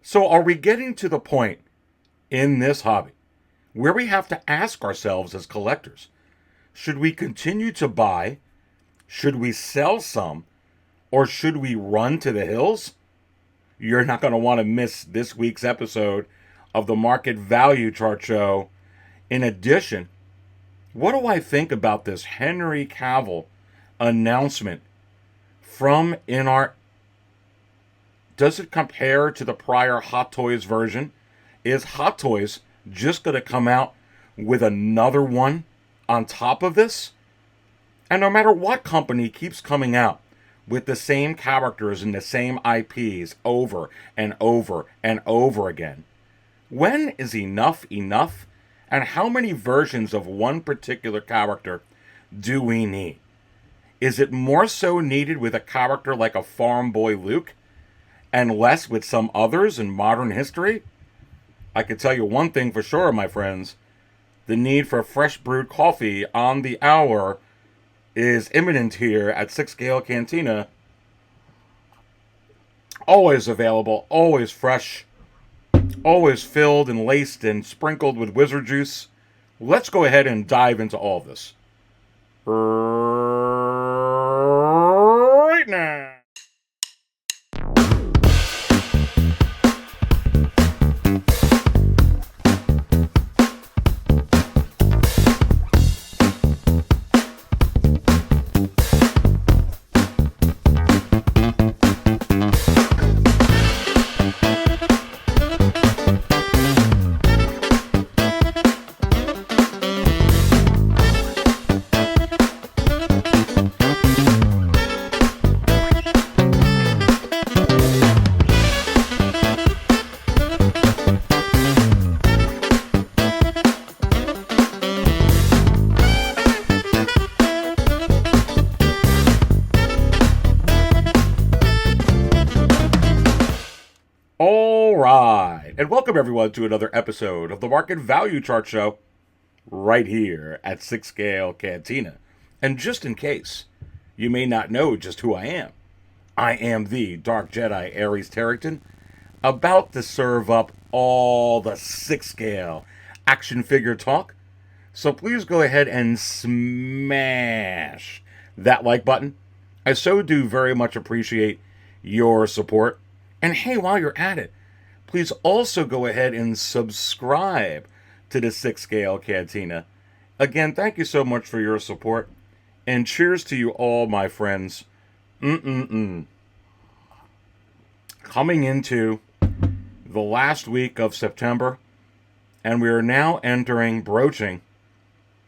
So are we getting to the point in this hobby where we have to ask ourselves as collectors, should we continue to buy? Should we sell some? Or should we run to the hills? You're not going to want to miss this week's episode of the Market Value Chart Show. In addition, what do I think about this Henry Cavill announcement from InART? Does it compare to the prior Hot Toys version? Is Hot Toys just going to come out with another one on top of this? And no matter what company keeps coming out with the same characters and the same IPs over and over and over again, when is enough enough? And how many versions of one particular character do we need? Is it more so needed with a character like a farm boy Luke and less with some others in modern history? I can tell you one thing for sure, my friends. The need for fresh brewed coffee on the hour is imminent here at 6 Scale Cantina. Always available, always fresh, always filled and laced and sprinkled with wizard juice. Let's go ahead and dive into all this right now. And welcome everyone to another episode of the Market Value Chart Show right here at 6 Scale Cantina. And just in case you may not know just who I am the Dark Jedi Ares Tarrington, about to serve up all the 6 Scale action figure talk. So please go ahead and smash that like button. I so do very much appreciate your support. And hey, while you're at it, please also go ahead and subscribe to the 6 Scale Cantina. Again, thank you so much for your support. And cheers to you all, my friends. Coming into the last week of September, and we are now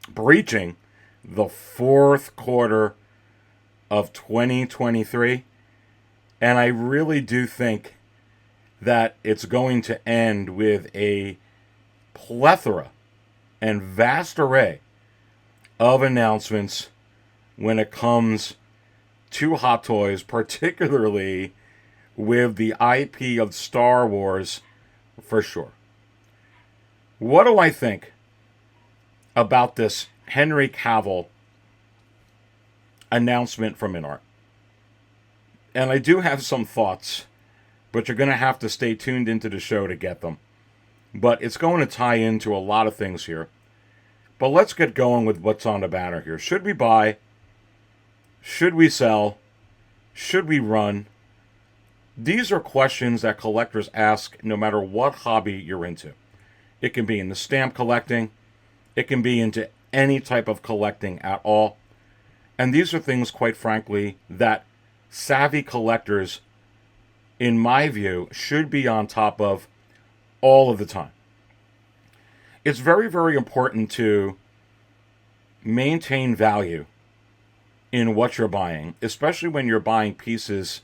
breaching the fourth quarter of 2023. And I really do think that it's going to end with a plethora and vast array of announcements when it comes to Hot Toys, particularly with the IP of Star Wars, for sure. What do I think about this Henry Cavill announcement from InART? And I do have some thoughts, but you're going to have to stay tuned into the show to get them. But it's going to tie into a lot of things here. But let's get going with what's on the banner here. Should we buy? Should we sell? Should we run? These are questions that collectors ask no matter what hobby you're into. It can be in the stamp collecting. It can be into any type of collecting at all. And these are things, quite frankly, that savvy collectors, in my view, should be on top of all of the time. It's very, very important to maintain value in what you're buying, especially when you're buying pieces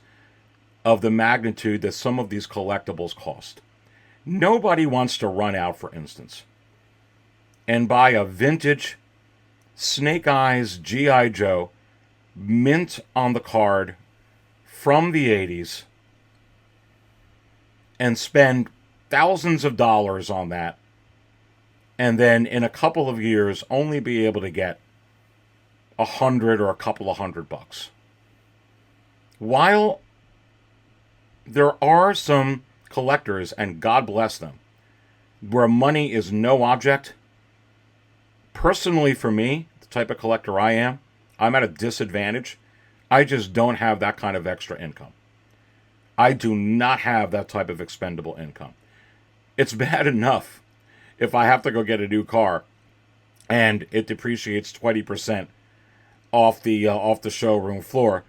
of the magnitude that some of these collectibles cost. Nobody wants to run out, for instance, and buy a vintage Snake Eyes G.I. Joe mint on the card from the 80s and spend thousands of dollars on that, and then in a couple of years only be able to get $100 or a couple of $100. While there are some collectors, and God bless them, where money is no object. Personally, for me, the type of collector I am, I'm at a disadvantage. I just don't have that kind of extra income. I do not have that type of expendable income. It's bad enough if I have to go get a new car and it depreciates 20% off the showroom floor,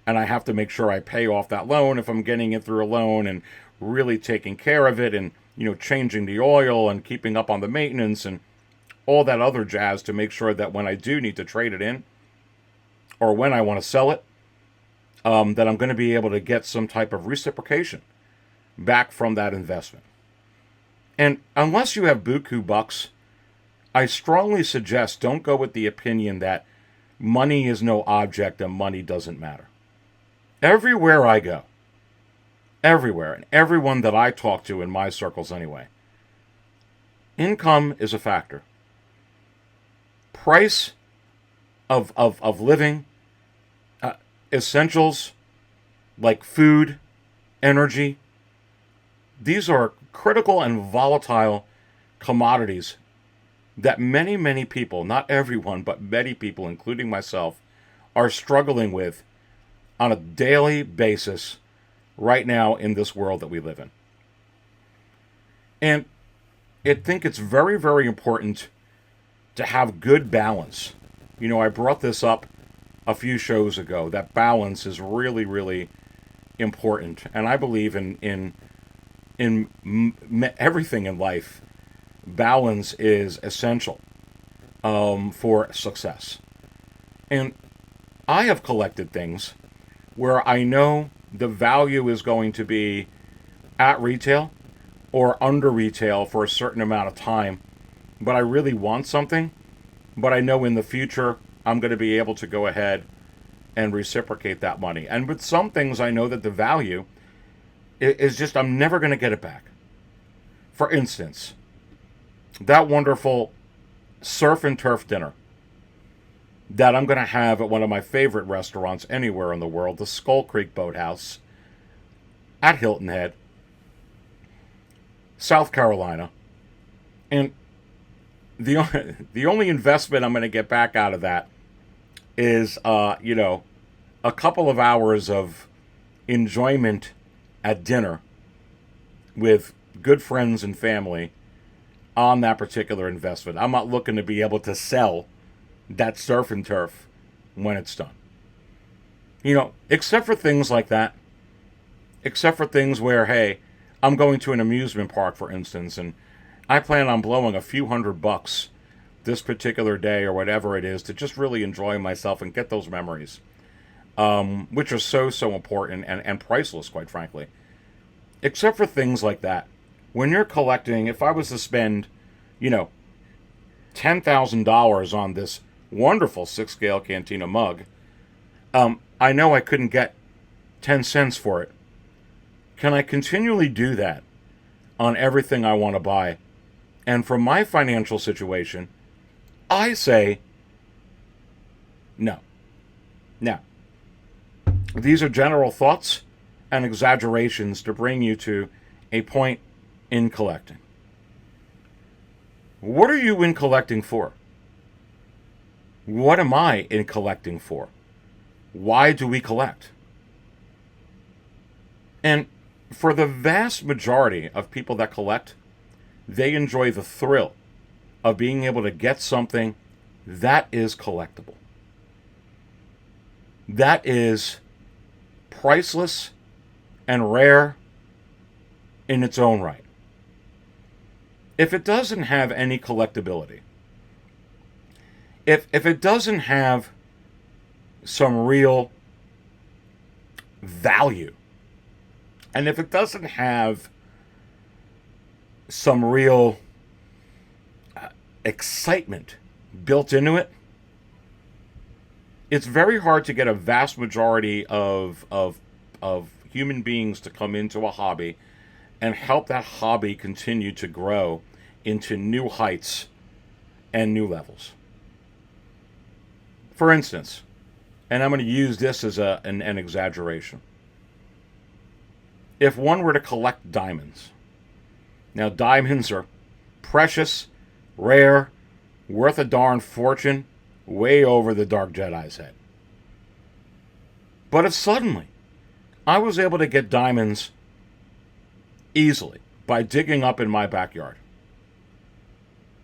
and I have to make sure I pay off that loan if I'm getting it through a loan, and really taking care of it, and changing the oil and keeping up on the maintenance and all that other jazz to make sure that when I do need to trade it in, or when I want to sell it, that I'm going to be able to get some type of reciprocation back from that investment. And unless you have buku bucks, I strongly suggest don't go with the opinion that money is no object and money doesn't matter. Everywhere I go, everywhere, and everyone that I talk to in my circles anyway, income is a factor. Price of living, essentials like food, energy, these are critical and volatile commodities that many, many people, not everyone, but many people, including myself, are struggling with on a daily basis right now in this world that we live in. And I think it's very, very important to have good balance. I brought this up a few shows ago, that balance is really, really important. And I believe in everything in life, balance is essential for success. And I have collected things where I know the value is going to be at retail or under retail for a certain amount of time, but I really want something, but I know in the future I'm going to be able to go ahead and reciprocate that money. And with some things, I know that the value is just, I'm never going to get it back. For instance, that wonderful surf and turf dinner that I'm going to have at one of my favorite restaurants anywhere in the world, the Skull Creek Boathouse at Hilton Head, South Carolina. And the only investment I'm going to get back out of that is, a couple of hours of enjoyment at dinner with good friends and family on that particular investment. I'm not looking to be able to sell that surf and turf when it's done. Except for things like that. Except for things where, hey, I'm going to an amusement park, for instance, and I plan on blowing a few $100 this particular day or whatever it is to just really enjoy myself and get those memories, which are so, so important and priceless, quite frankly. Except for things like that. When you're collecting, if I was to spend, $10,000 on this wonderful 6-scale Cantina mug, I know I couldn't get 10 cents for it. Can I continually do that on everything I want to buy? And from my financial situation, I say no. Now, these are general thoughts and exaggerations to bring you to a point in collecting. What are you in collecting for? What am I in collecting for? Why do we collect? And for the vast majority of people that collect, they enjoy the thrill of being able to get something that is collectible. That is priceless and rare in its own right. If it doesn't have any collectability, if it doesn't have some real value, and if it doesn't have some real excitement built into it, it's very hard to get a vast majority of human beings to come into a hobby and help that hobby continue to grow into new heights and new levels. For instance, and I'm going to use this as an exaggeration. if one were to collect diamonds. Now, diamonds are precious, rare, worth a darn fortune, way over the Dark Jedi's head. But if suddenly I was able to get diamonds easily by digging up in my backyard,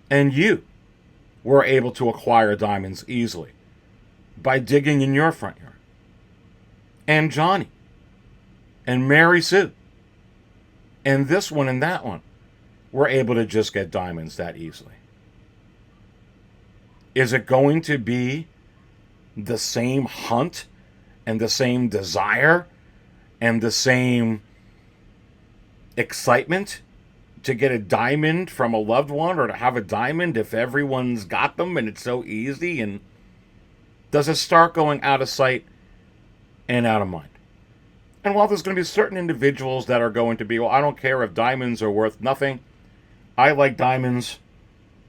and you were able to acquire diamonds easily by digging in your front yard, and Johnny, and Mary Sue, and this one and that one were able to just get diamonds that easily, is it going to be the same hunt and the same desire and the same excitement to get a diamond from a loved one or to have a diamond if everyone's got them and it's so easy? And does it start going out of sight and out of mind? And while there's going to be certain individuals that are going to be, well, I don't care if diamonds are worth nothing. I like diamonds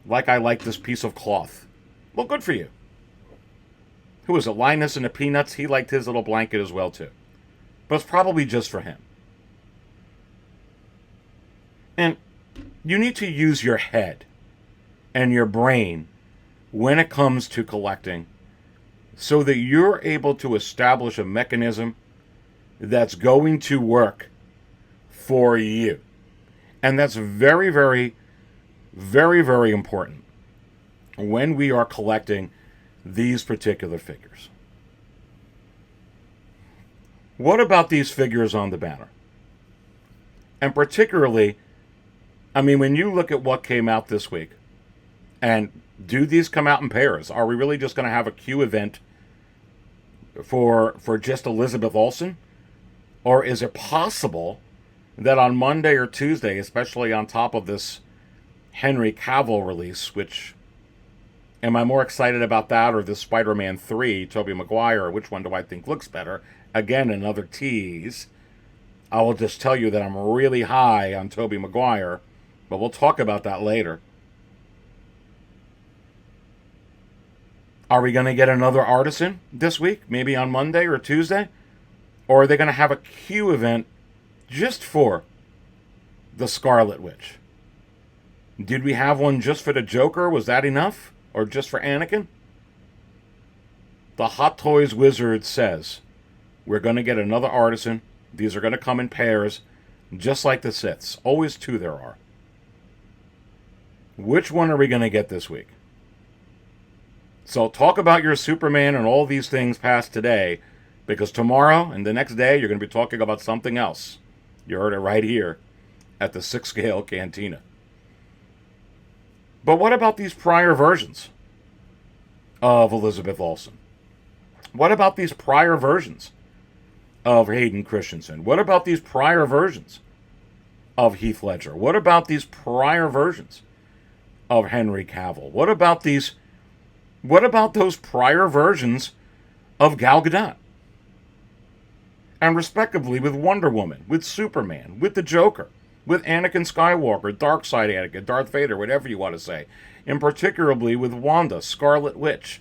like I like this piece of cloth. Well, good for you. Who was it? Linus and the Peanuts? He liked his little blanket as well, too. But it's probably just for him. And you need to use your head and your brain when it comes to collecting so that you're able to establish a mechanism that's going to work for you. And that's very, very, very, very important when we are collecting these particular figures. What about these figures on the banner? And particularly, I mean, when you look at what came out this week, and do these come out in pairs? Are we really just going to have a queue event for just Elizabeth Olsen? Or is it possible that on Monday or Tuesday, especially on top of this Henry Cavill release, which, am I more excited about that or this Spider-Man 3, Toby Maguire? Which one do I think looks better? Again, another tease. I will just tell you that I'm really high on Toby Maguire, but we'll talk about that later. Are we going to get another Artisan this week? Maybe on Monday or Tuesday? Or are they going to have a queue event just for the Scarlet Witch? Did we have one just for the Joker? Was that enough? Or just for Anakin? The Hot Toys Wizard says we're going to get another Artisan. These are going to come in pairs, just like the Siths. Always two there are. Which one are we going to get this week? So talk about your Superman and all these things past today, because tomorrow and the next day you're going to be talking about something else. You heard it right here at the 6 Scale Cantina. But what about these prior versions of Elizabeth Olsen? What about these prior versions of Hayden Christensen? What about these prior versions of Heath Ledger? What about these prior versions of Henry Cavill? What about those prior versions of Gal Gadot? And respectively with Wonder Woman, with Superman, with the Joker, with Anakin Skywalker, Darkseid Anakin, Darth Vader, whatever you want to say, and particularly with Wanda, Scarlet Witch.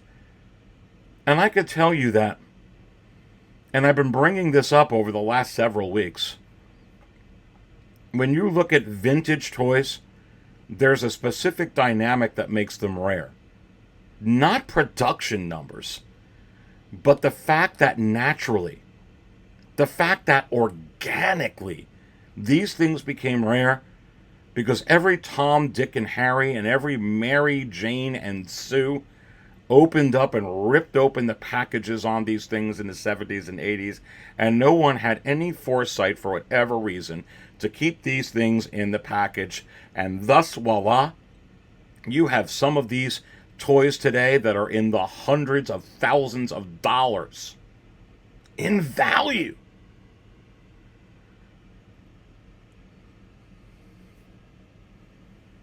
And I could tell you that, and I've been bringing this up over the last several weeks, when you look at vintage toys, there's a specific dynamic that makes them rare. Not production numbers, but the fact that naturally, the fact that organically, these things became rare because every Tom, Dick, and Harry and every Mary, Jane, and Sue opened up and ripped open the packages on these things in the 70s and 80s, and no one had any foresight for whatever reason to keep these things in the package, and thus, voila, you have some of these toys today that are in the hundreds of thousands of dollars in value.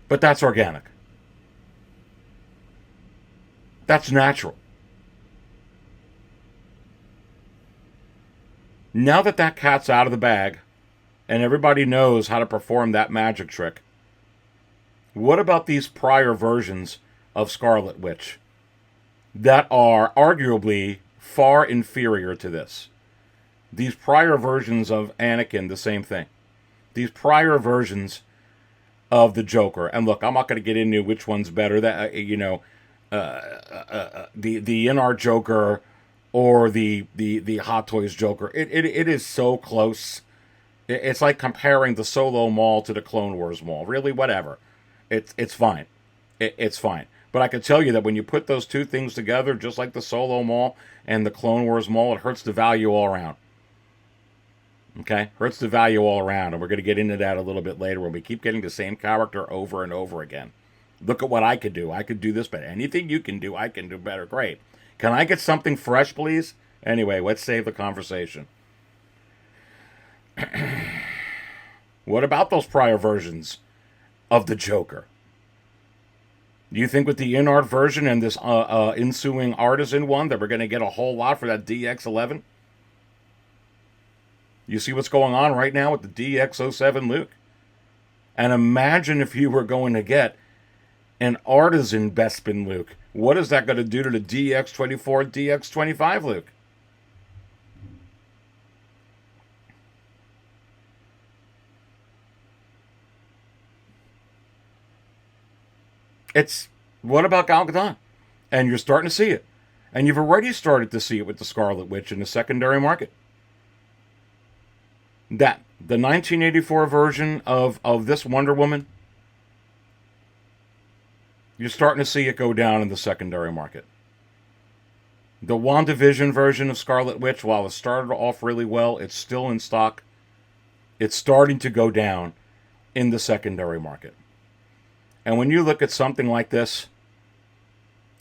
But that's organic. That's natural. Now that that cat's out of the bag and everybody knows how to perform that magic trick, what about these prior versions of Scarlet Witch that are arguably far inferior to this? These prior versions of Anakin, the same thing. these prior versions of the Joker. And look, I'm not going to get into which one's better. That the InART Joker or the Hot Toys Joker. It is so close. It's like comparing the Solo Mall to the Clone Wars Mall. Really, whatever. It's fine. It's fine. But I can tell you that when you put those two things together, just like the Solo Mall and the Clone Wars Mall, it hurts the value all around. Okay? Hurts the value all around. And we're going to get into that a little bit later when we keep getting the same character over and over again. Look at what I could do. I could do this better. Anything you can do, I can do better. Great. Can I get something fresh, please? Anyway, let's save the conversation. What about those prior versions of the Joker? Do you think with the InART version and this ensuing Artisan one that we're going to get a whole lot for that DX11? You see what's going on right now with the DX07 Luke? And imagine if you were going to get an Artisan Bespin Luke. What is that going to do to the DX24, DX25 Luke? It's, what about Gal Gadot? And you're starting to see it. And you've already started to see it with the Scarlet Witch in the secondary market. That, the 1984 version of this Wonder Woman, you're starting to see it go down in the secondary market. The WandaVision version of Scarlet Witch, while it started off really well, it's still in stock. It's starting to go down in the secondary market. And when you look at something like this,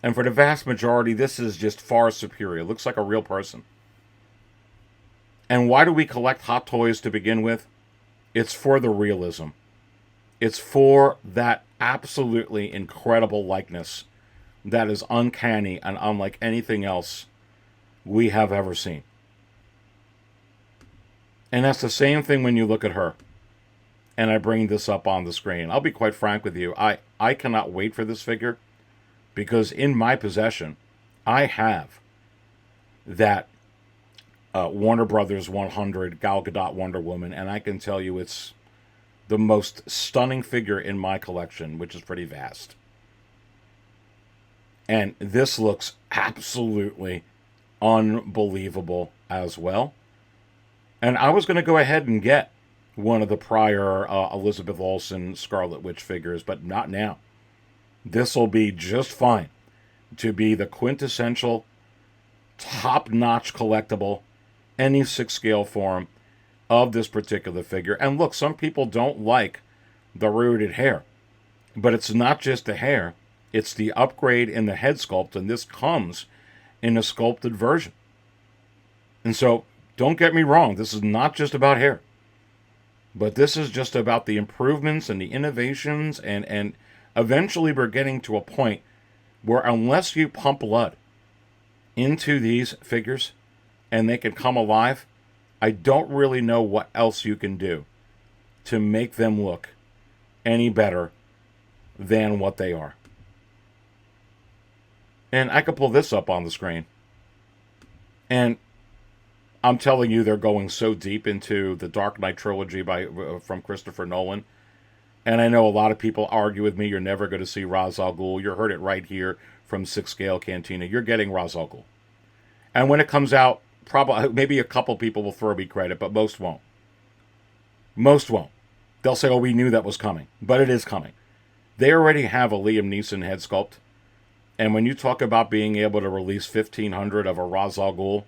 and for the vast majority, this is just far superior. It looks like a real person. And why do we collect Hot Toys to begin with? It's for the realism. It's for that absolutely incredible likeness that is uncanny and unlike anything else we have ever seen. And that's the same thing when you look at her. And I bring this up on the screen. I'll be quite frank with you. I cannot wait for this figure because in my possession, I have that Warner Brothers 100 Gal Gadot Wonder Woman, and I can tell you it's the most stunning figure in my collection, which is pretty vast. And this looks absolutely unbelievable as well. And I was going to go ahead and get one of the prior Elizabeth Olsen Scarlet Witch figures, but not now. This will be just fine to be the quintessential, top-notch collectible, any 6-scale form of this particular figure. And look, some people don't like the rooted hair, but it's not just the hair, it's the upgrade in the head sculpt, and this comes in a sculpted version. And so, don't get me wrong, this is not just about hair. But this is just about the improvements and the innovations, and eventually we're getting to a point where unless you pump blood into these figures and they can come alive, I don't really know what else you can do to make them look any better than what they are. And I could pull this up on the screen. And I'm telling you, they're going so deep into the Dark Knight trilogy from Christopher Nolan. And I know a lot of people argue with me, you're never going to see Ra's al Ghul. You heard it right here from 6-Scale Cantina. You're getting Ra's al Ghul. And when it comes out, probably maybe a couple people will throw me credit, but most won't. Most won't. They'll say, oh, we knew that was coming. But it is coming. They already have a Liam Neeson head sculpt. And when you talk about being able to release 1,500 of a Ra's al Ghul,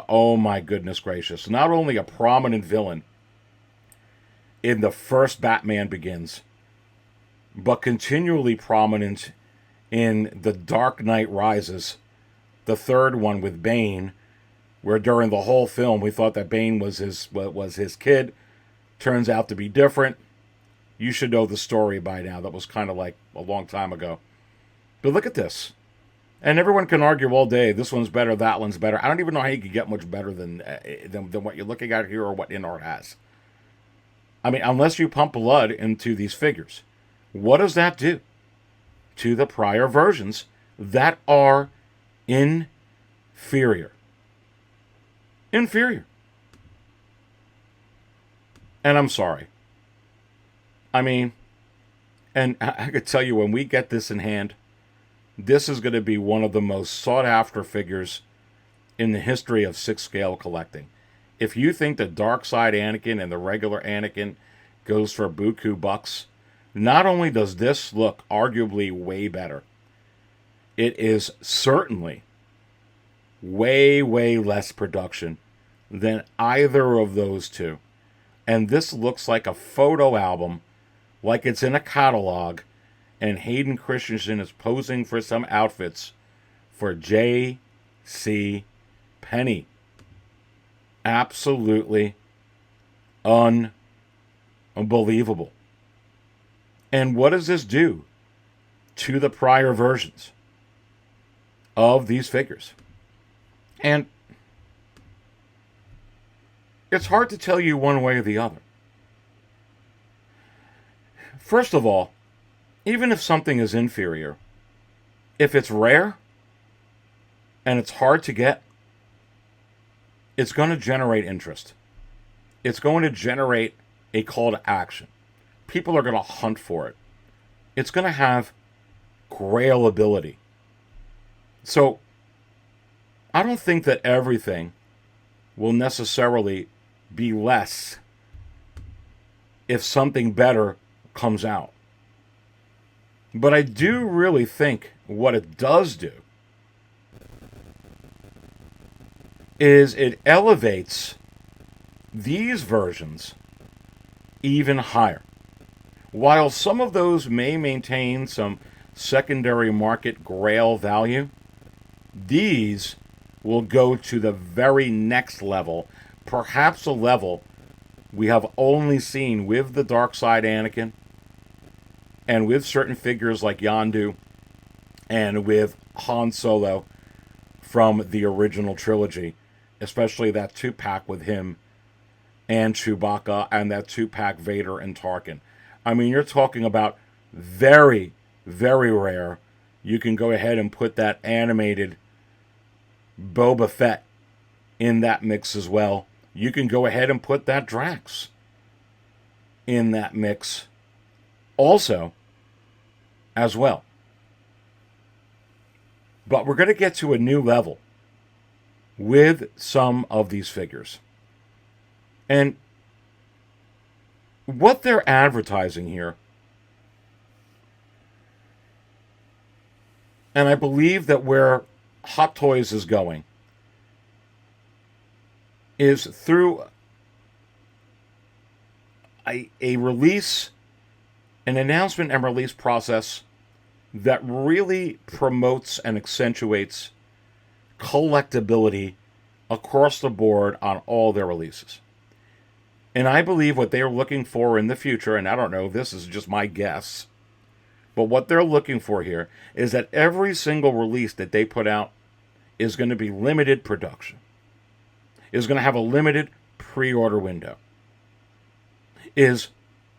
oh my goodness gracious. Not only a prominent villain in the first Batman Begins, but continually prominent in The Dark Knight Rises, the third one with Bane, where during the whole film we thought that Bane was his kid. Turns out to be different. You should know the story by now. That was kind of like a long time ago. But look at this. And everyone can argue all day, this one's better, that one's better. I don't even know how you could get much better than what you're looking at here or what InART has. I mean, unless you pump blood into these figures, what does that do to the prior versions that are inferior? Inferior. And I'm sorry. I mean, and I could tell you, when we get this in hand, this is going to be one of the most sought after figures in the history of 6 scale collecting. If you think the Dark Side Anakin and the regular Anakin goes for buku bucks, not only does this look arguably way better, it is certainly way, way less production than either of those two. And this looks like a photo album, like it's in a catalog, and Hayden Christensen is posing for some outfits for J.C. Penney. Absolutely unbelievable. And what does this do to the prior versions of these figures? And it's hard to tell you one way or the other. First of all, even if something is inferior, if it's rare and it's hard to get, it's going to generate interest. It's going to generate a call to action. People are going to hunt for it. It's going to have grail ability. So, I don't think that everything will necessarily be less if something better comes out. But I do really think what it does do is it elevates these versions even higher. While some of those may maintain some secondary market grail value, these will go to the very next level, perhaps a level we have only seen with the Dark Side Anakin and with certain figures like Yondu and with Han Solo from the original trilogy, especially that 2-pack with him and Chewbacca and that 2-pack Vader and Tarkin. I mean, you're talking about very, very rare. You can go ahead and put that animated Boba Fett in that mix as well. You can go ahead and put that Drax in that mix also as well. But we're going to get to a new level with some of these figures. And what they're advertising here, and I believe that where Hot Toys is going, is through a release, an announcement and release process that really promotes and accentuates collectability across the board on all their releases. And I believe what they're looking for in the future, and I don't know, this is just my guess, but what they're looking for here is that every single release that they put out is going to be limited production, is going to have a limited pre-order window, is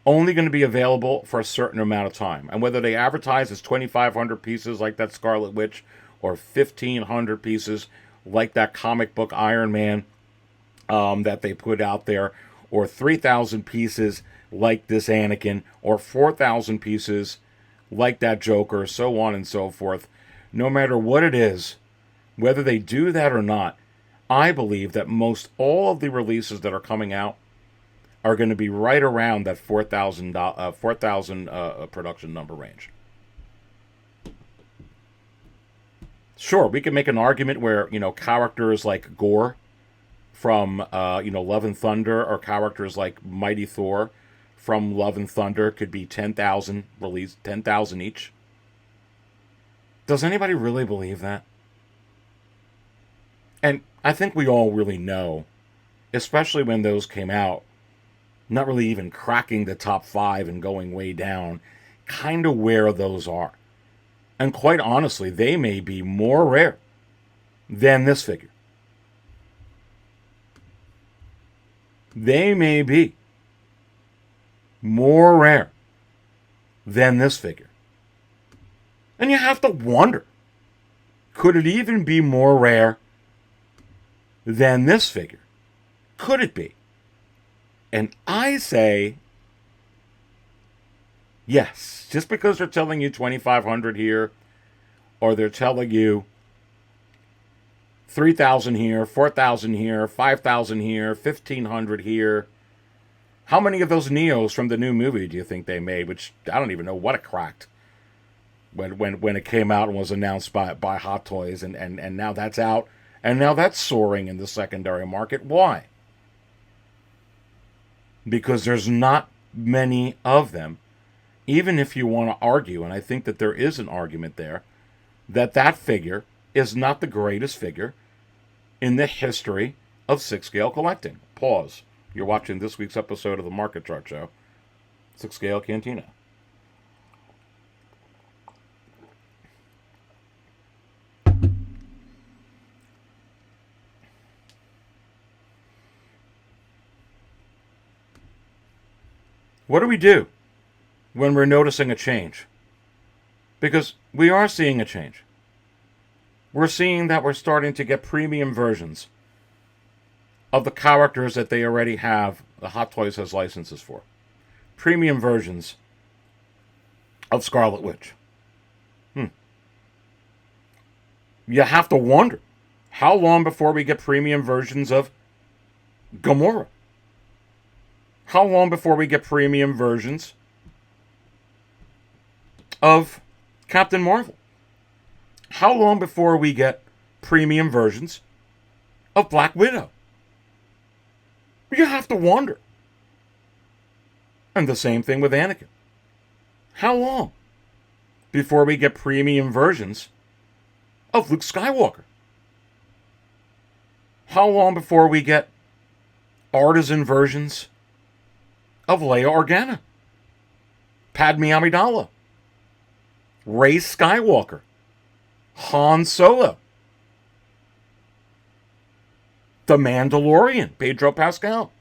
only going to be available for a certain amount of time. And whether they advertise as 2,500 pieces like that Scarlet Witch, or 1,500 pieces like that comic book Iron Man that they put out there, or 3,000 pieces like this Anakin, or 4,000 pieces like that Joker, so on and so forth. No matter what it is, whether they do that or not, I believe that most all of the releases that are coming out are going to be right around that 4,000 production number range. Sure, we can make an argument where, characters like Gore from, Love and Thunder, or characters like Mighty Thor from Love and Thunder could be 10,000 released, 10,000 each. Does anybody really believe that? And I think we all really know, especially when those came out, not really even cracking the top 5 and going way down, kind of where those are. And quite honestly, they may be more rare than this figure. They may be more rare than this figure. And you have to wonder, could it even be more rare than this figure? Could it be? And I say, yes. Just because they're telling you 2,500 here, or they're telling you 3,000 here, 4,000 here, 5,000 here, 1,500 here. How many of those Neos from the new movie do you think they made? Which I don't even know what it cracked when it came out and was announced by Hot Toys, and now that's out, and now that's soaring in the secondary market. Why? Because there's not many of them. Even if you want to argue, and I think that there is an argument there, that figure is not the greatest figure in the history of 6-scale collecting. Pause. You're watching this week's episode of the Market Chart Show, 6-scale Cantina. What do we do when we're noticing a change? Because we are seeing a change. We're seeing that we're starting to get premium versions of the characters that they already have, the Hot Toys has licenses for. Premium versions of Scarlet Witch. You have to wonder, how long before we get premium versions of Gamora? How long before we get premium versions of Captain Marvel? How long before we get premium versions of Black Widow? You have to wonder. And the same thing with Anakin. How long before we get premium versions of Luke Skywalker? How long before we get artisan versions of Leia Organa, Padme Amidala, Rey Skywalker, Han Solo, The Mandalorian, Pedro Pascal,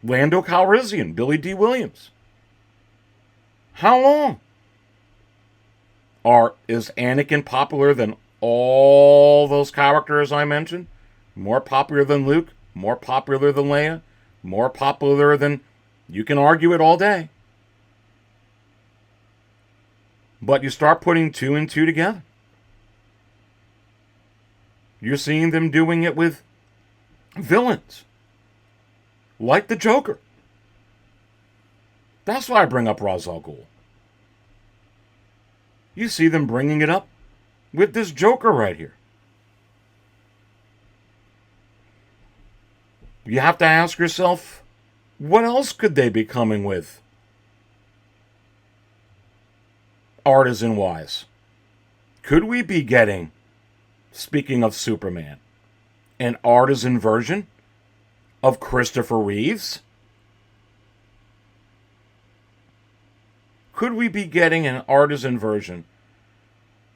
Lando Calrissian, Billy D. Williams? How long? Is Anakin popular than all those characters I mentioned? More popular than Luke? More popular than Leia? More popular than... You can argue it all day. But you start putting 2 and 2 together. You're seeing them doing it with villains. Like the Joker. That's why I bring up Ra's al Ghul. You see them bringing it up with this Joker right here. You have to ask yourself, what else could they be coming with? Artisan-wise. Could we be getting, speaking of Superman, an artisan version of Christopher Reeves? Could we be getting an artisan version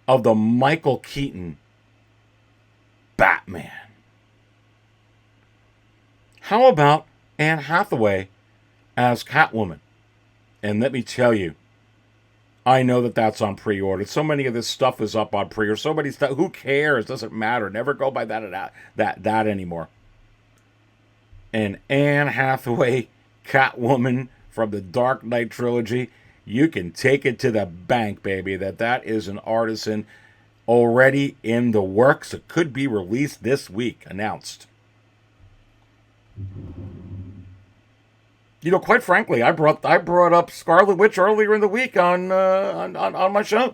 of the Michael Keaton Batman? How about Anne Hathaway as Catwoman? And let me tell you, I know that that's on pre-order. So many of this stuff is up on pre-order. So many stuff. Who cares? Doesn't matter. Never go by that anymore. And Anne Hathaway Catwoman from the Dark Knight trilogy. You can take it to the bank, baby, that is an artisan already in the works. It could be released this week, announced. You know, quite frankly, I brought up Scarlet Witch earlier in the week on my show,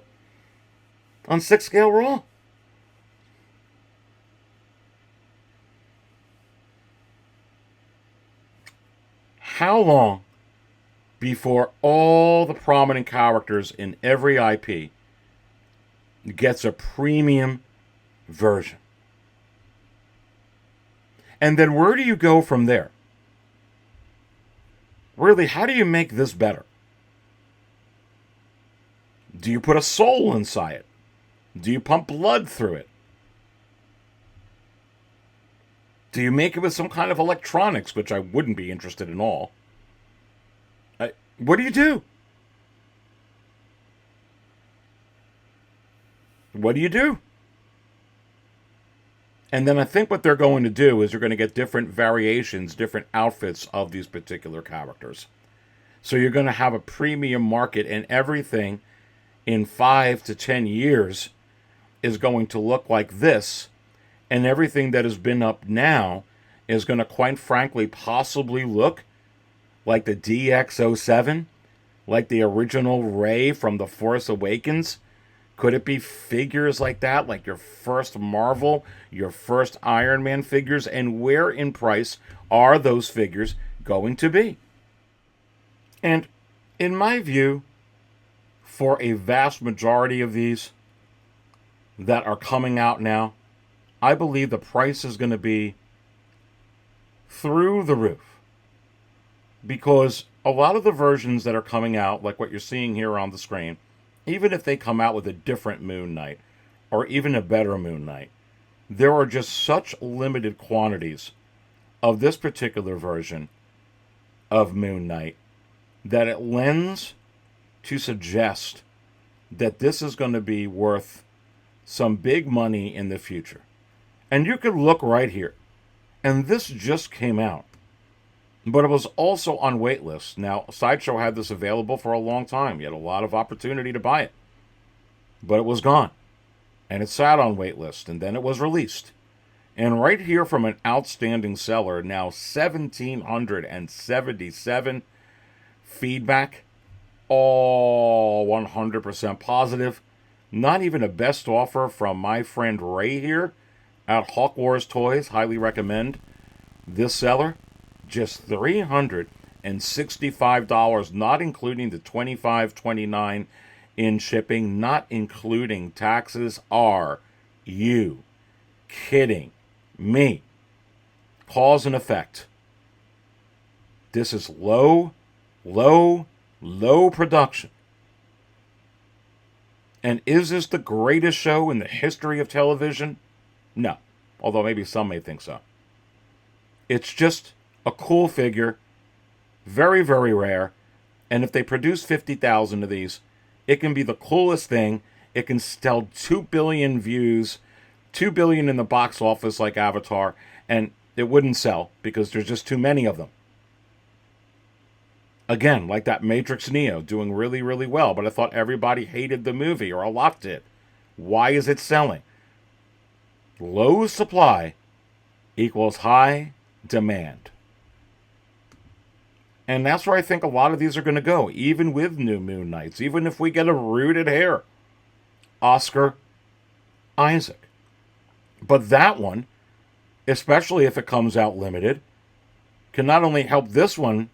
on 6-scale Raw. How long before all the prominent characters in every IP gets a premium version? And then where do you go from there? Really, how do you make this better? Do you put a soul inside it? Do you pump blood through it? Do you make it with some kind of electronics, which I wouldn't be interested in all? What do you do? What do you do? And then I think what they're going to do is you're going to get different variations, different outfits of these particular characters. So you're going to have a premium market, and everything in 5 to 10 years is going to look like this. And everything that has been up now is going to, quite frankly, possibly look like the DX07, like the original Rey from The Force Awakens. Could it be figures like that, like your first Marvel, your first Iron Man figures? And where in price are those figures going to be? And in my view, for a vast majority of these that are coming out now, I believe the price is going to be through the roof. Because a lot of the versions that are coming out, like what you're seeing here on the screen, even if they come out with a different Moon Knight, or even a better Moon Knight, there are just such limited quantities of this particular version of Moon Knight that it lends to suggest that this is going to be worth some big money in the future. And you could look right here. And this just came out. But it was also on waitlist. Now, Sideshow had this available for a long time. You had a lot of opportunity to buy it. But it was gone. And it sat on waitlist. And then it was released. And right here from an outstanding seller, now 1,777 feedback. All 100% positive. Not even a best offer from my friend Ray here at Hawk Wars Toys. Highly recommend this seller. Just $365, not including the $25.29 in shipping, not including taxes. Are you kidding me? Cause and effect. This is low production. And is this the greatest show in the history of television? No. Although maybe some may think so. It's just a cool figure. Very, very rare. And if they produce 50,000 of these, it can be the coolest thing. It can sell 2 billion views, 2 billion in the box office like Avatar, and it wouldn't sell because there's just too many of them. Again, like that Matrix Neo, doing really, really well, but I thought everybody hated the movie, or a lot did. Why is it selling? Low supply equals high demand. And that's where I think a lot of these are going to go, even with new Moon Knights, even if we get a rooted hair Oscar Isaac. But that one, especially if it comes out limited, can not only help this one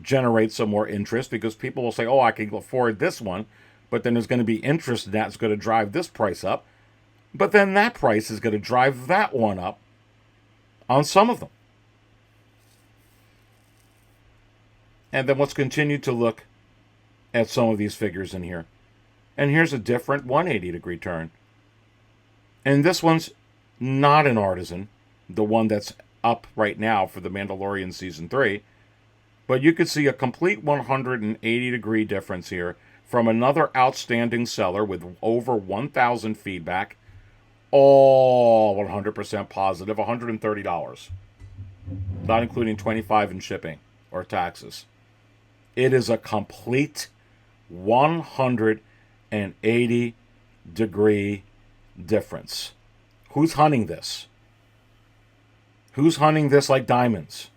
generate some more interest, because people will say, oh, I can afford this one, but then there's going to be interest in that's going to drive this price up. But then that price is going to drive that one up on some of them. And then let's continue to look at some of these figures in here. And here's a different 180-degree turn. And this one's not an Artisan, the one that's up right now for The Mandalorian Season 3. But you could see a complete 180-degree difference here from another outstanding seller with over 1,000 feedback. All 100% positive, $130. Not including $25 in shipping or taxes. It is a complete 180-degree difference. Who's hunting this? Who's hunting this like diamonds?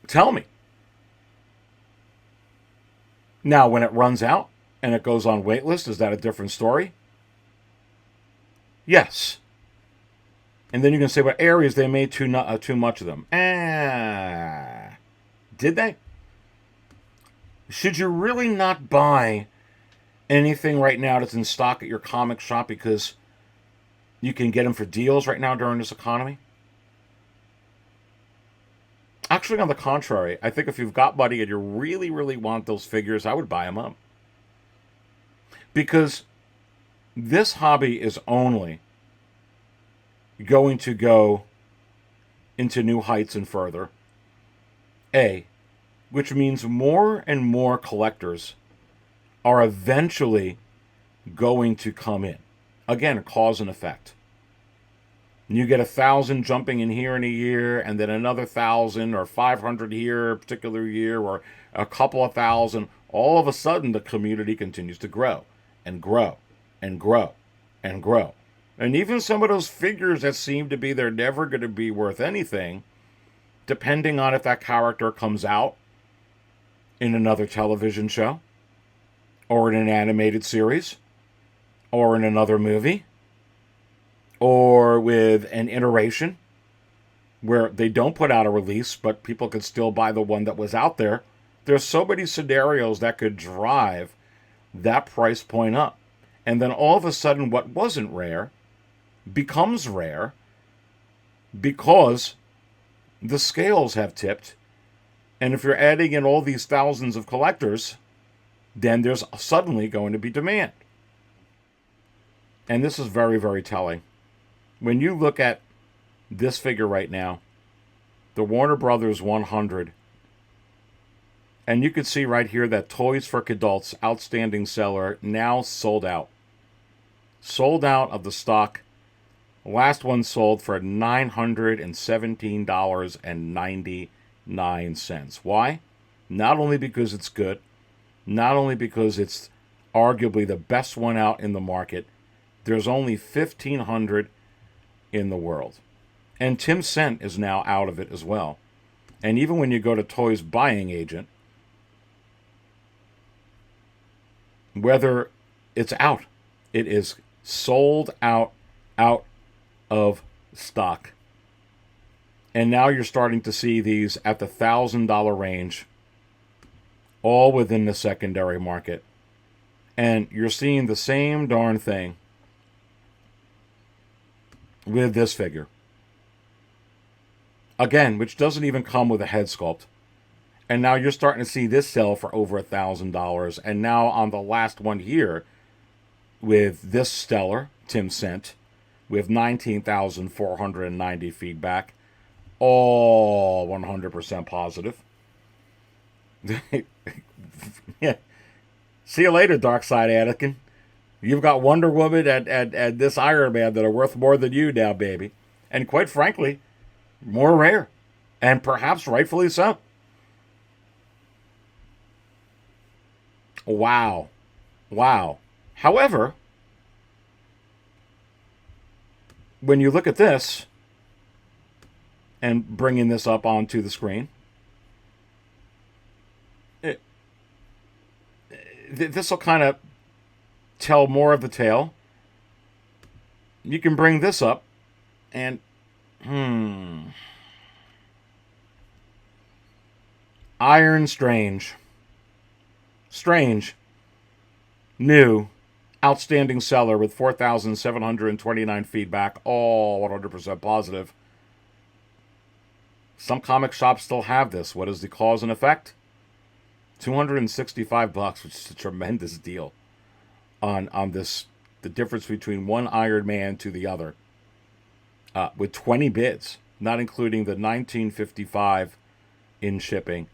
Tell me. Now, when it runs out and it goes on waitlist, is that a different story? Yes. And then you can say, what areas they made too much of them. Did they? Should you really not buy anything right now that's in stock at your comic shop because you can get them for deals right now during this economy? Actually, on the contrary, I think if you've got money and you really, really want those figures, I would buy them up. Because this hobby is only going to go into new heights and further. Which means more and more collectors are eventually going to come in. Again, cause and effect. You get 1,000 jumping in here in a year, and then another 1,000 or 500 here a particular year, or a couple of thousand. All of a sudden, the community continues to grow and grow and grow and grow. And even some of those figures that seem to be they're never going to be worth anything, depending on if that character comes out in another television show, or in an animated series, or in another movie, or with an iteration where they don't put out a release, but people could still buy the one that was out there. There's so many scenarios that could drive that price point up. And then all of a sudden, what wasn't rare becomes rare because the scales have tipped. And if you're adding in all these thousands of collectors, then there's suddenly going to be demand. And this is very, very telling. When you look at this figure right now, the Warner Brothers 100, and you can see right here that Toys for Kidult's outstanding seller now sold out. Sold out of the stock. Last one sold for $917.99. Why? Not only because it's good, not only because it's arguably the best one out in the market. There's only 1,500 in the world. And Tim Cent is now out of it as well. And even when you go to Toys Buying Agent, whether it's out, it is sold out of stock. And now you're starting to see these at the $1,000 range, all within the secondary market. And you're seeing the same darn thing with this figure. Again, which doesn't even come with a head sculpt. And now you're starting to see this sell for over $1,000. And now on the last one here, with this stellar, Tim Cent, with 19,490 feedback, all 100% positive. Yeah. See you later, Dark Side Anakin. You've got Wonder Woman and this Iron Man that are worth more than you now, baby. And quite frankly, more rare. And perhaps rightfully so. Wow. Wow. However, when you look at this, and bringing this up onto the screen, this will kind of tell more of the tale. You can bring this up, and Iron Strange. Strange. New. Outstanding seller with 4,729 feedback. All 100% positive. Some comic shops still have this. What is the cause and effect? $265, which is a tremendous deal on this. The difference between one Iron Man to the other. With 20 bids, not including the $19.55 in shipping,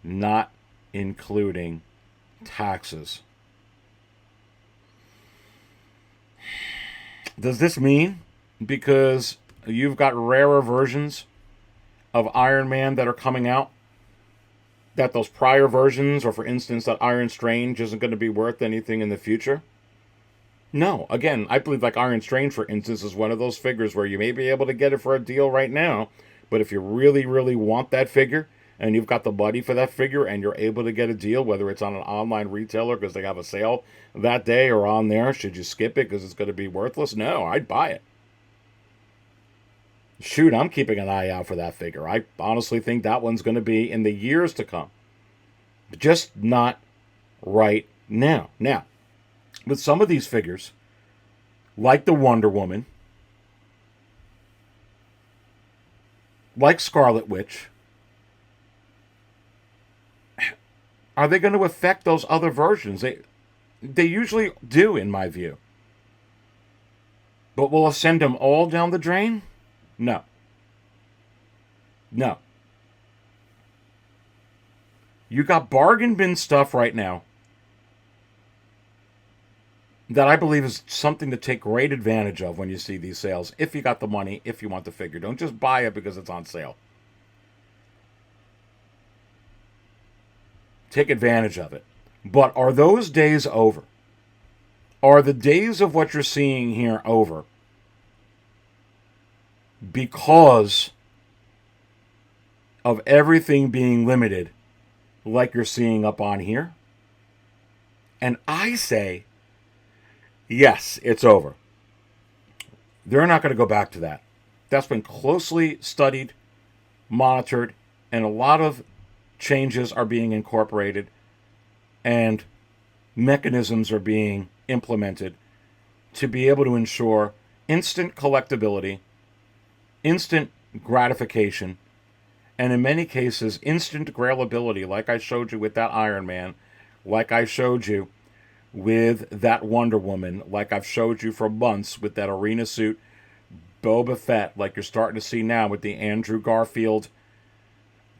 not including taxes. Does this mean because you've got rarer versions of Iron Man that are coming out, that those prior versions, or for instance, that Iron Strange isn't going to be worth anything in the future? No. Again, I believe like Iron Strange, for instance, is one of those figures where you may be able to get it for a deal right now, but if you really, really want that figure, and you've got the money for that figure, and you're able to get a deal, whether it's on an online retailer because they have a sale that day, or on there, should you skip it because it's going to be worthless? No, I'd buy it. Shoot, I'm keeping an eye out for that figure. I honestly think that one's going to be in the years to come. But just not right now. Now, with some of these figures, like the Wonder Woman, like Scarlet Witch, are they going to affect those other versions? They usually do, in my view. But will it send them all down the drain? No. No. You got bargain bin stuff right now that I believe is something to take great advantage of when you see these sales. If you got the money, if you want the figure. Don't just buy it because it's on sale. Take advantage of it. But are those days over? Are the days of what you're seeing here over? Because of everything being limited, like you're seeing up on here? And I say, yes, it's over. They're not going to go back to that. That's been closely studied, monitored, and a lot of changes are being incorporated and mechanisms are being implemented to be able to ensure instant collectability, instant gratification, and in many cases, instant grailability, like I showed you with that Iron Man, like I showed you with that Wonder Woman, like I've showed you for months with that arena suit Boba Fett, like you're starting to see now with the Andrew Garfield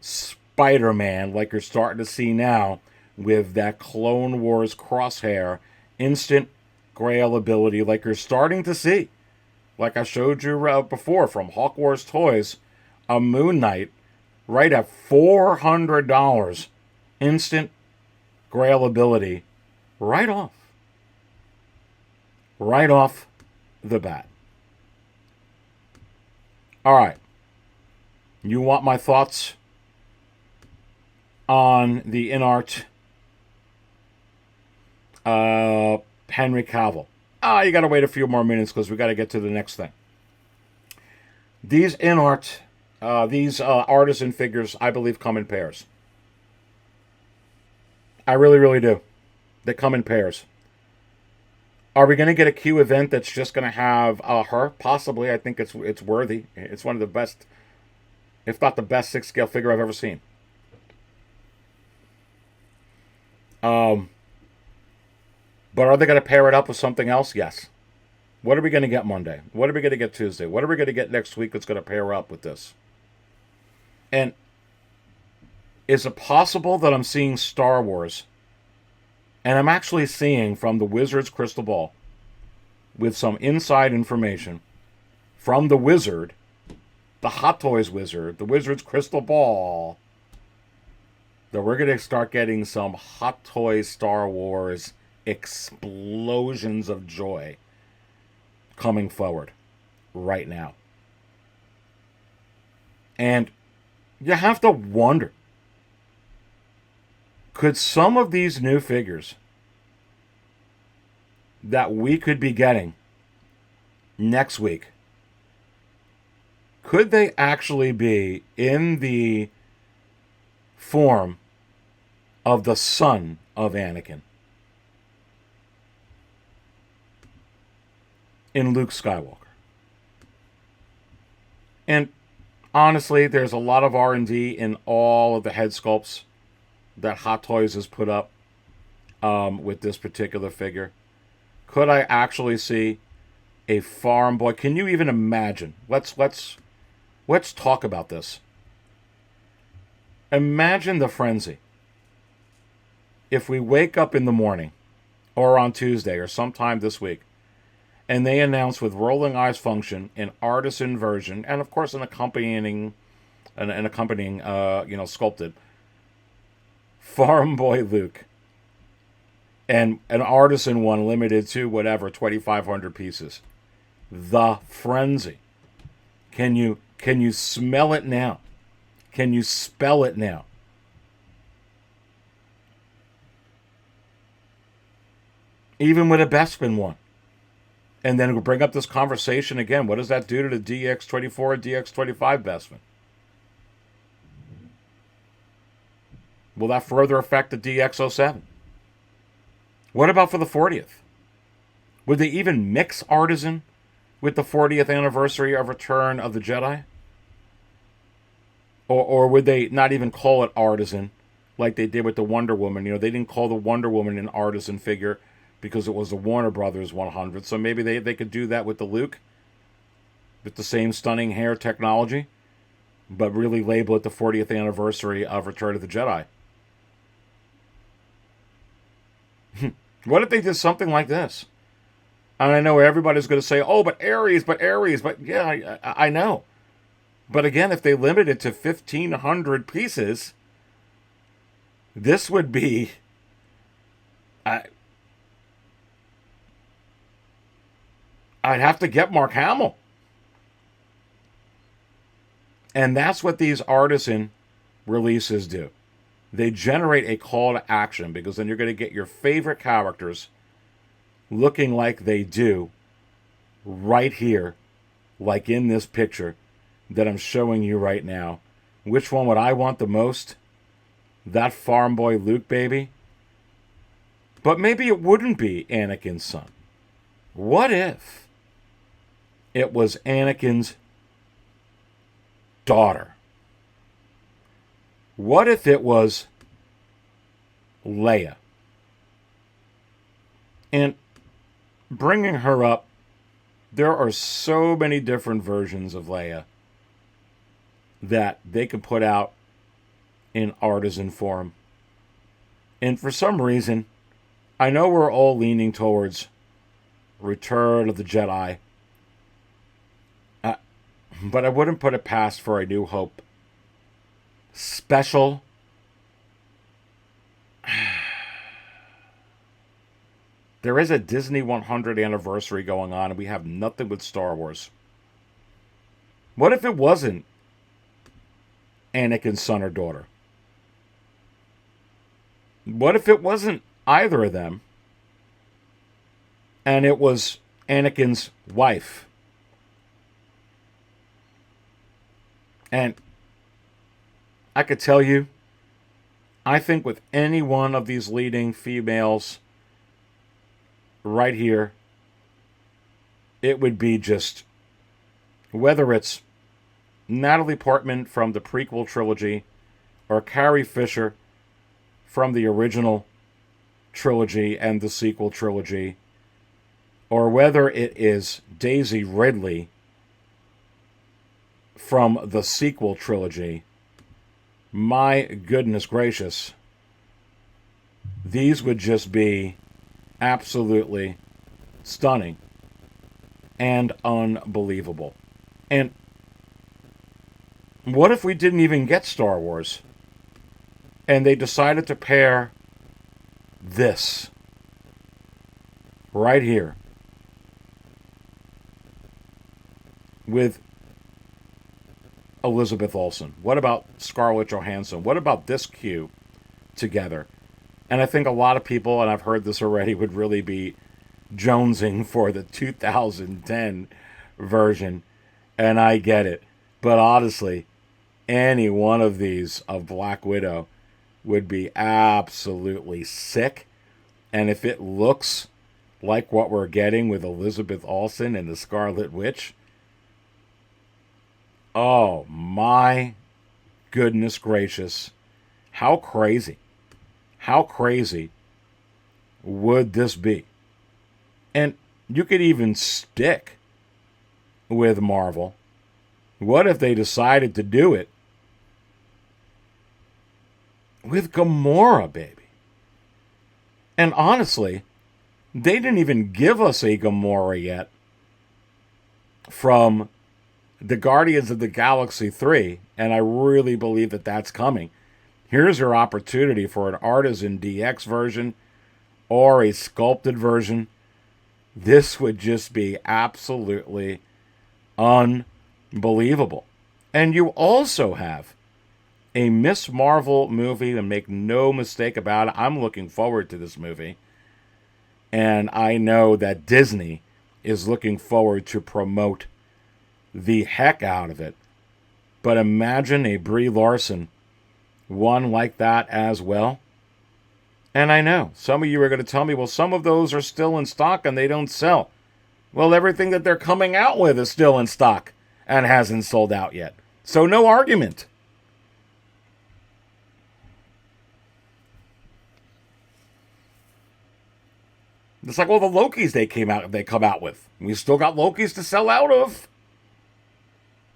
Spider-Man, like you're starting to see now with that Clone Wars Crosshair, instant grailability, like you're starting to see, like I showed you before from Hawk Wars Toys, a Moon Knight, right at $400, instant grailability, right off the bat. All right, you want my thoughts on the InART Henry Cavill? You got to wait a few more minutes because we got to get to the next thing. These InART, these artisan figures, I believe, come in pairs. I really, really do. They come in pairs. Are we going to get a Q event that's just going to have her? Possibly. I think it's worthy. It's one of the best, if not the best, 6-scale figure I've ever seen. But are they going to pair it up with something else? Yes. What are we going to get Monday? What are we going to get Tuesday? What are we going to get next week that's going to pair up with this? And is it possible that I'm seeing Star Wars, and I'm actually seeing from the Wizard's crystal ball, with some inside information from the Wizard, the Hot Toys Wizard, the Wizard's crystal ball, that we're going to start getting some Hot Toys Star Wars explosions of joy coming forward right now. And you have to wonder, could some of these new figures that we could be getting next week, could they actually be in the form of the son of Anakin? In Luke Skywalker. And honestly, there's a lot of R&D in all of the head sculpts that Hot Toys has put up with this particular figure. Could I actually see a farm boy? Can you even imagine? Let's talk about this. Imagine the frenzy. If we wake up in the morning, or on Tuesday, or sometime this week, and they announce with rolling eyes function, an artisan version, and of course an accompanying sculpted farm boy Luke, and an artisan one limited to whatever 2,500 pieces. The frenzy. Can you smell it now? Can you spell it now? Even with a Bespin one. And then we'll bring up this conversation again. What does that do to the DX24 and DX25 Bespin? Will that further affect the DX07? What about for the 40th? Would they even mix Artisan with the 40th anniversary of Return of the Jedi? Or would they not even call it Artisan like they did with the Wonder Woman? You know, they didn't call the Wonder Woman an Artisan figure because it was the Warner Brothers 100. So maybe they could do that with the Luke, with the same stunning hair technology, but really label it the 40th anniversary of Return of the Jedi. What if they did something like this? And I know everybody's going to say, oh, but Aries, but yeah, I know. But again, if they limit it to 1,500 pieces, this would be... I'd have to get Mark Hamill. And that's what these artisan releases do. They generate a call to action, because then you're going to get your favorite characters looking like they do right here, like in this picture that I'm showing you right now. Which one would I want the most? That farm boy Luke baby? But maybe it wouldn't be Anakin's son. What if it was Anakin's daughter? What if it was Leia? And bringing her up, there are so many different versions of Leia that they can put out in artisan form. And for some reason, I know we're all leaning towards Return of the Jedi, but I wouldn't put it past for a New Hope special. There is a Disney 100th anniversary going on, and we have nothing with Star Wars. What if it wasn't Anakin's son or daughter? What if it wasn't either of them, and it was Anakin's wife? And I could tell you, I think with any one of these leading females right here, it would be just, whether it's Natalie Portman from the prequel trilogy or Carrie Fisher from the original trilogy and the sequel trilogy, or whether it is Daisy Ridley from the sequel trilogy, my goodness gracious, these would just be absolutely stunning and unbelievable. And what if we didn't even get Star Wars, and they decided to pair this right here with Elizabeth Olsen? What about Scarlett Johansson? What about this Q together? And I think a lot of people, and I've heard this already, would really be jonesing for the 2010 version, and I get it. But honestly, any one of these of Black Widow would be absolutely sick. And if it looks like what we're getting with Elizabeth Olsen and the Scarlet Witch, oh my goodness gracious, how crazy would this be? And you could even stick with Marvel. What if they decided to do it with Gamora, baby? And honestly, they didn't even give us a Gamora yet from the Guardians of the Galaxy 3, and I really believe that that's coming. Here's your opportunity for an Artisan DX version or a sculpted version. This would just be absolutely unbelievable. And you also have a Miss Marvel movie, and make no mistake about it, I'm looking forward to this movie. And I know that Disney is looking forward to promote the heck out of it. But imagine a Brie Larson one like that as well. And I know some of you are going to tell me, well, some of those are still in stock and they don't sell. Well, everything that they're coming out with is still in stock and hasn't sold out yet. So no argument. It's like all the Lokis they come out with. We still got Lokis to sell out of.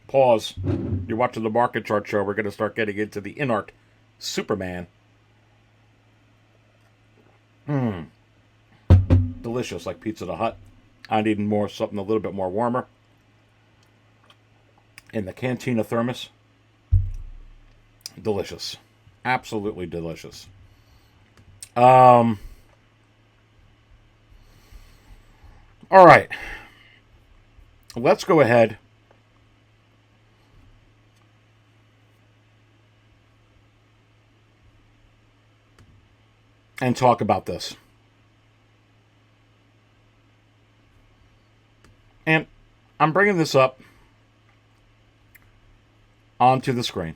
Pause. You're watching the Market Chart Show. We're going to start getting into the InART Superman. Delicious, like Pizza the Hut. I need more something a little bit more warmer. In the Cantina thermos. Delicious. Absolutely delicious. All right. Let's go ahead and talk about this. And I'm bringing this up onto the screen.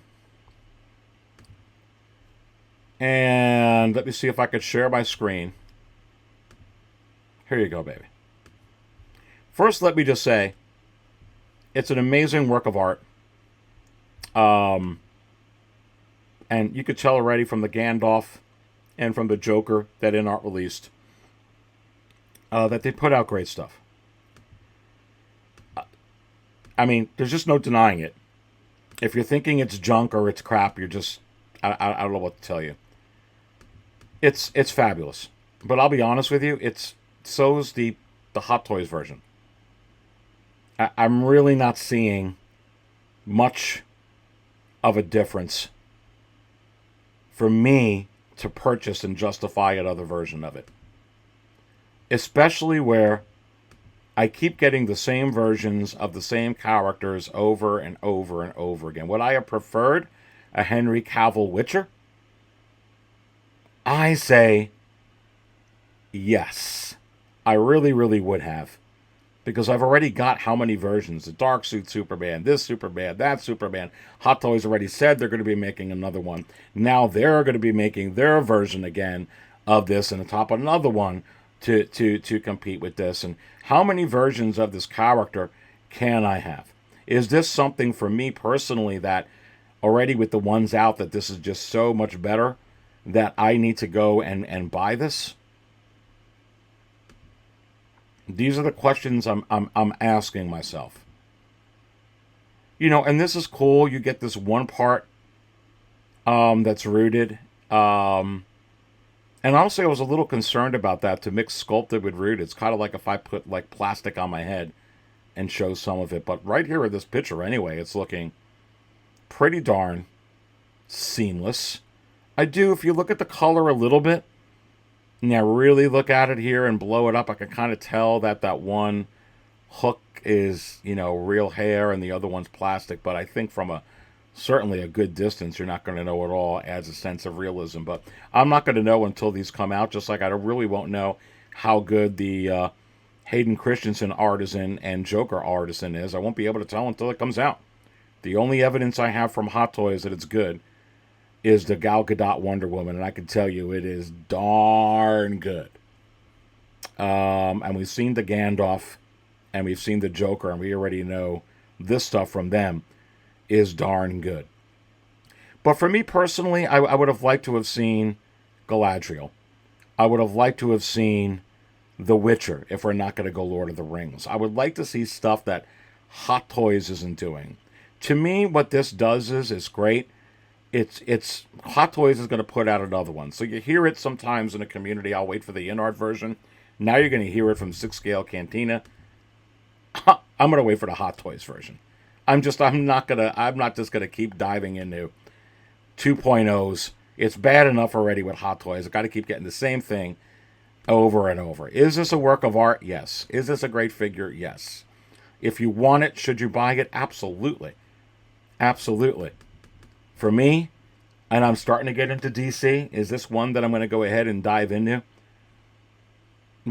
And let me see if I could share my screen. Here you go, baby. First, let me just say, it's an amazing work of art. And you could tell already from the Gandalf and from the Joker that InART released that they put out great stuff. I mean, there's just no denying it. If you're thinking it's junk or it's crap, you're just... I don't know what to tell you. It's fabulous. But I'll be honest with you, so's the Hot Toys version. I'm really not seeing much of a difference for me to purchase and justify another version of it. Especially where I keep getting the same versions of the same characters over and over and over again. Would I have preferred a Henry Cavill Witcher? I say yes. I really, really would have. Because I've already got how many versions? The Dark Suit Superman, this Superman, that Superman. Hot Toys already said they're going to be making another one. Now they're going to be making their version again of this and on top of another one to compete with this. And how many versions of this character can I have? Is this something for me personally that already with the ones out that this is just so much better that I need to go and buy this? These are the questions I'm asking myself. You know, and this is cool. You get this one part that's rooted. And honestly, I was a little concerned about that, to mix sculpted with rooted. It's kind of like if I put like plastic on my head and show some of it. But right here in this picture anyway, it's looking pretty darn seamless. If you look at the color a little bit, now really look at it here and blow it up, I can kind of tell that one hook is, real hair and the other one's plastic. But I think from certainly a good distance, you're not going to know at all. Adds a sense of realism. But I'm not going to know until these come out, just like I really won't know how good the Hayden Christensen Artisan and Joker Artisan is. I won't be able to tell until it comes out. The only evidence I have from Hot Toys that it's good is the Gal Gadot Wonder Woman, and I can tell you it is darn good. And we've seen the Gandalf, and we've seen the Joker, and we already know this stuff from them is darn good. But for me personally, I would have liked to have seen Galadriel. I would have liked to have seen The Witcher, if we're not going to go Lord of the Rings. I would like to see stuff that Hot Toys isn't doing. To me, what this does is great. It's Hot Toys is going to put out another one. So you hear it sometimes in the community. I'll wait for the InART version. Now you're going to hear it from 6 Scale Cantina. I'm going to wait for the Hot Toys version. I'm not just going to keep diving into 2.0s. It's bad enough already with Hot Toys. I've got to keep getting the same thing over and over. Is this a work of art? Yes. Is this a great figure? Yes. If you want it, should you buy it? Absolutely. Absolutely. For me, and I'm starting to get into DC, is this one that I'm going to go ahead and dive into?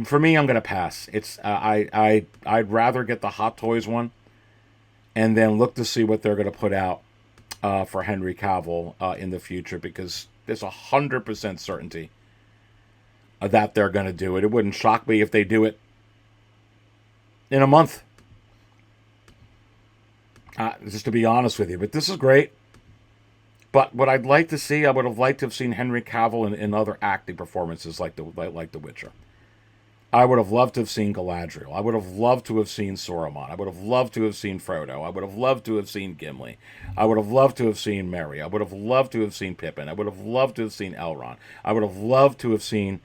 For me, I'm going to pass. I'd rather get the Hot Toys one and then look to see what they're going to put out for Henry Cavill in the future, because there's 100% certainty that they're going to do it. It wouldn't shock me if they do it in a month. Just to be honest with you. But this is great. But what I'd like to see, I would have liked to have seen Henry Cavill in other acting performances like The Witcher. I would have loved to have seen Galadriel. I would have loved to have seen Saruman. I would have loved to have seen Frodo. I would have loved to have seen Gimli. I would have loved to have seen Merry. I would have loved to have seen Pippin. I would have loved to have seen Elrond. I would have loved to have seen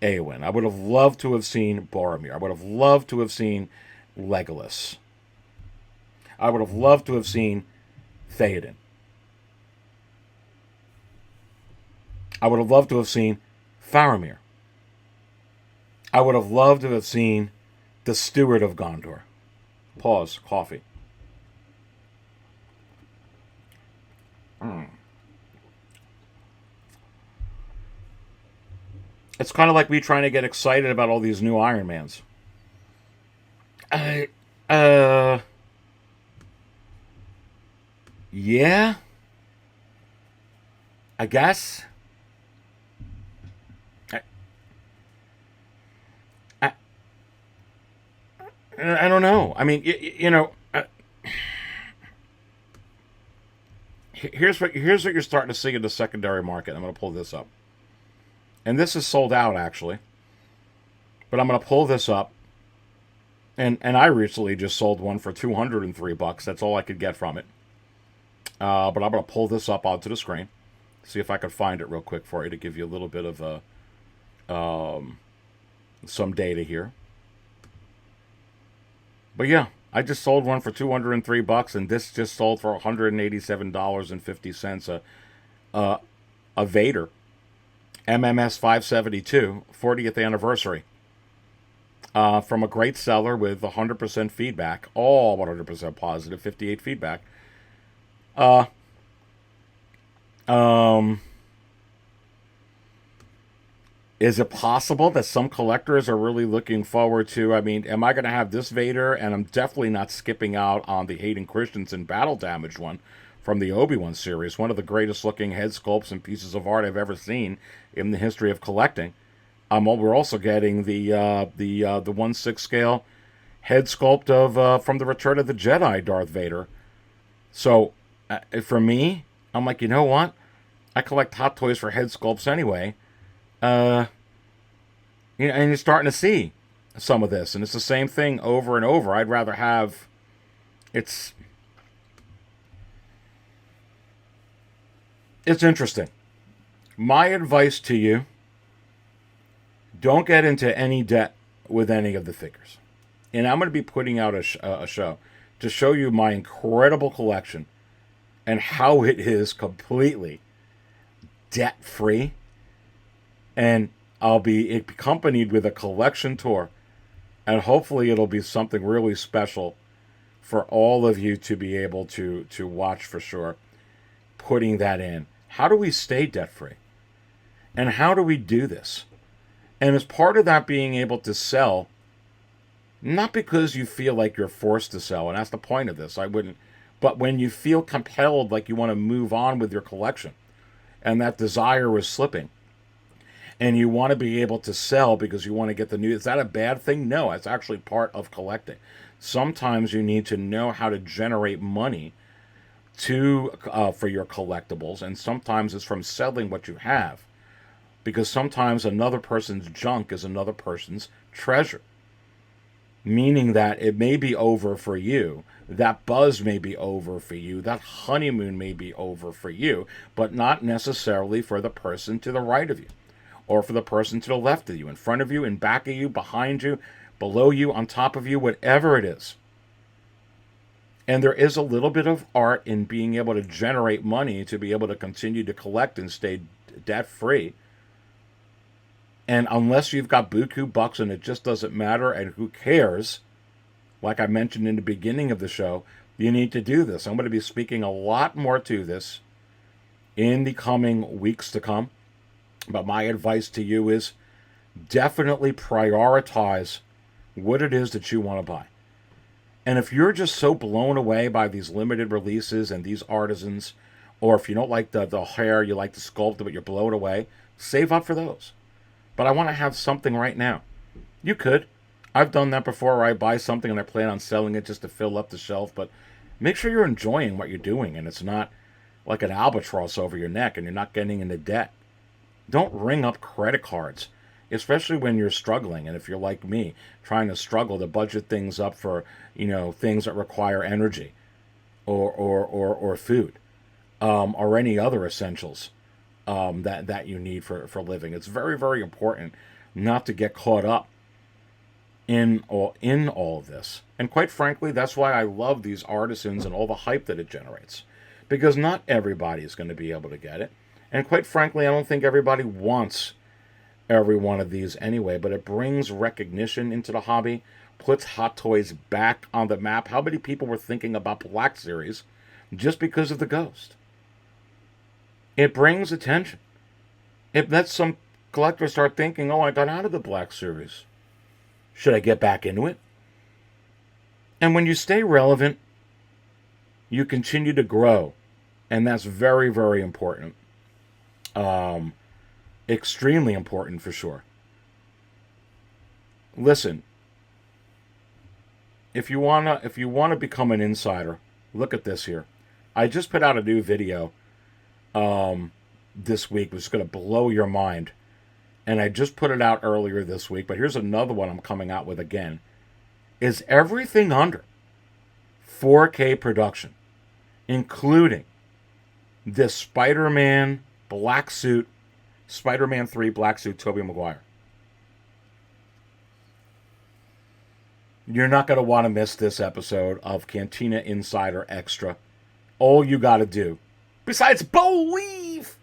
Eowyn. I would have loved to have seen Boromir. I would have loved to have seen Legolas. I would have loved to have seen Theoden. I would have loved to have seen Faramir. I would have loved to have seen the Steward of Gondor. Pause. Coffee. It's kind of like me trying to get excited about all these new Iron Mans. I, yeah, I guess. I, I, I don't know. I mean, here's what you're starting to see in the secondary market. I'm going to pull this up, and this is sold out actually. But I'm going to pull this up, and I recently just sold one for $203. That's all I could get from it. But I'm going to pull this up onto the screen, see if I can find it real quick for you to give you a little bit of some data here. But yeah, I just sold one for $203, and this just sold for $187.50. A Vader MMS 572 40th anniversary. From a great seller with 100% feedback, all 100% positive, 58 feedback. Is it possible that some collectors are really looking forward to, I mean, am I going to have this Vader? And I'm definitely not skipping out on the Hayden Christensen battle damage one from the Obi-Wan series, one of the greatest looking head sculpts and pieces of art I've ever seen in the history of collecting. We're also getting the 1/6 scale head sculpt of from the Return of the Jedi Darth Vader. So for me, I'm like, you know what? I collect Hot Toys for head sculpts anyway. And you're starting to see some of this, and it's the same thing over and over. I'd rather have it's interesting. My advice to you: don't get into any debt with any of the figures. And I'm going to be putting out a show to show you my incredible collection and how it is completely debt free. And I'll be accompanied with a collection tour. And hopefully it'll be something really special for all of you to be able to watch for sure. Putting that in. How do we stay debt free? And how do we do this? And as part of that being able to sell, not because you feel like you're forced to sell, and that's the point of this, I wouldn't, but when you feel compelled like you want to move on with your collection, and that desire is slipping, and you want to be able to sell because you want to get the new, is that a bad thing? No, it's actually part of collecting. Sometimes you need to know how to generate money for your collectibles, and sometimes it's from selling what you have. Because sometimes another person's junk is another person's treasure. Meaning that it may be over for you. That buzz may be over for you. That honeymoon may be over for you. But not necessarily for the person to the right of you. Or for the person to the left of you. In front of you, in back of you, behind you, below you, on top of you, whatever it is. And there is a little bit of art in being able to generate money to be able to continue to collect and stay debt-free. And unless you've got buku bucks and it just doesn't matter, and who cares, like I mentioned in the beginning of the show, you need to do this. I'm going to be speaking a lot more to this in the coming weeks to come. But my advice to you is definitely prioritize what it is that you want to buy. And if you're just so blown away by these limited releases and these artisans, or if you don't like the hair, you like the sculpt, but you're blown away, save up for those. But I want to have something right now. You could. I've done that before, where I buy something and I plan on selling it just to fill up the shelf. But make sure you're enjoying what you're doing and it's not like an albatross over your neck and you're not getting into debt. Don't ring up credit cards, especially when you're struggling. And if you're like me, trying to struggle to budget things up for, things that require energy or food or any other essentials. That you need for living. It's very, very important not to get caught up in all of this. And quite frankly, that's why I love these artisans and all the hype that it generates. Because not everybody is going to be able to get it. And quite frankly, I don't think everybody wants every one of these anyway. But it brings recognition into the hobby, puts Hot Toys back on the map. How many people were thinking about Black Series just because of the Ghost? It brings attention. It lets some collectors start thinking, oh, I got out of the Black Series. Should I get back into it? And when you stay relevant, you continue to grow. And that's very, very important. Extremely important for sure. Listen, if you wanna become an insider, look at this here. I just put out a new video this week, which is going to blow your mind. And I just put it out earlier this week, but here's another one I'm coming out with again. Is everything under 4K production, including this Spider-Man black suit, Spider-Man 3 black suit, Toby Maguire. You're not going to want to miss this episode of Cantina Insider Extra. All you got to do, besides believe,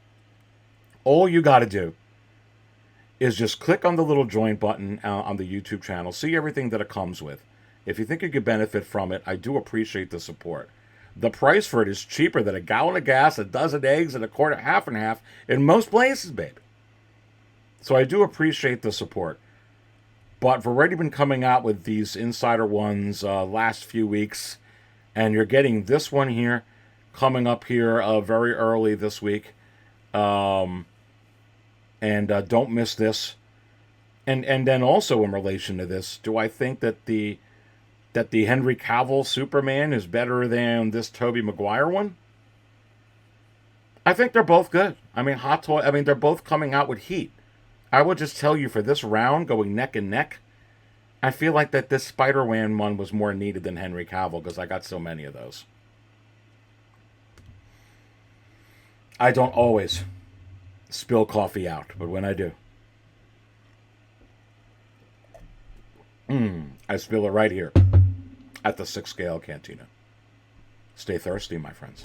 all you got to do is just click on the little join button on the YouTube channel. See everything that it comes with. If you think you could benefit from it, I do appreciate the support. The price for it is cheaper than a gallon of gas, a dozen eggs, and a quart of half and half in most places, baby. So I do appreciate the support. But I've already been coming out with these insider ones last few weeks. And you're getting this one here coming up here very early this week. And don't miss this. And then also in relation to this, do I think that the Henry Cavill Superman is better than this Toby Maguire one? I think they're both good. I mean, they're both coming out with heat. I will just tell you, for this round, going neck and neck, I feel like that this Spider-Man one was more needed than Henry Cavill because I got so many of those. I don't always spill coffee out, but when I do, I spill it right here at the 6 Scale Cantina. Stay thirsty, my friends.